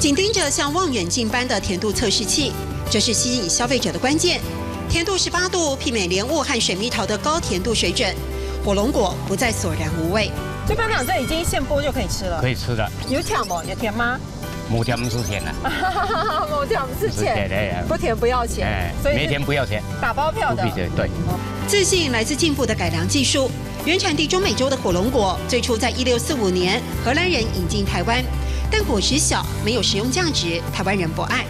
紧盯着像望远镜般的甜度测试器，这是吸引消费者的关键。甜度18度，媲美莲雾和水蜜桃的高甜度水准，火龙果不再索然无味。就班长，这已经现剥就可以吃了，可以吃的。有甜吗？有甜吗？没甜不是甜的，没甜不是甜，不甜不要钱，所以没甜不要钱，打包票的。对。自信来自进步的改良技术。原产地中美洲的火龙果，最初在1645年荷兰人引进台湾，但果实小，没有食用价值，台湾人不爱。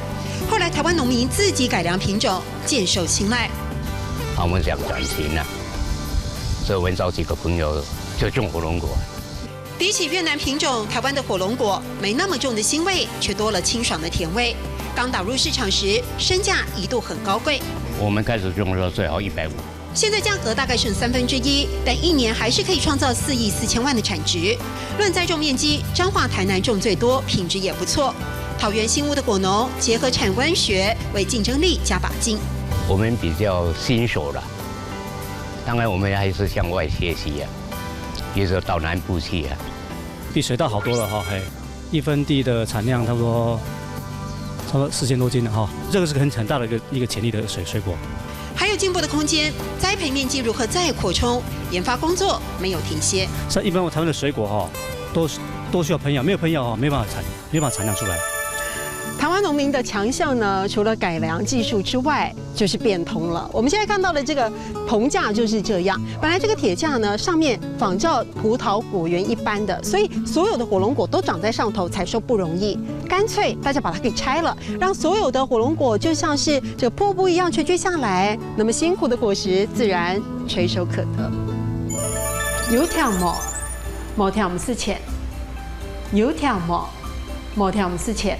后来台湾农民自己改良品种，渐受青睐。我们想转型了，所以我们找几个朋友就种火龙果。比起越南品种，台湾的火龙果没那么重的腥味，却多了清爽的甜味。刚打入市场时，身价一度很高贵。我们开始种的时候最好150，现在价格大概剩1/3，但1年还是可以创造4亿4千万的产值。论栽种面积，彰化、台南种最多，品质也不错。桃园新屋的果农结合产官学，为竞争力加把劲。我们比较新手了，当然我们还是向外学习啊，比如说到南部去啊。比水稻好多了哈，1分地的产量差不多4000多斤哈，这个是很大的一个潜力的水果。还有进步的空间，栽培面积如何再扩充，研发工作没有停歇。像一般台湾的水果哈，都需要喷药，没有喷药哈，没办法产量出来。台湾农民的强项呢，除了改良技术之外，就是变通了。我们现在看到的这个棚架就是这样，本来这个铁架呢上面仿照葡萄果园一般的，所以所有的火龙果都长在上头，采收不容易。干脆大家把它给拆了，让所有的火龙果就像是这个瀑布一样垂坠下来，那么辛苦的果实自然垂手可得。有条毛，毛条唔是钱；有条毛，毛条唔是钱。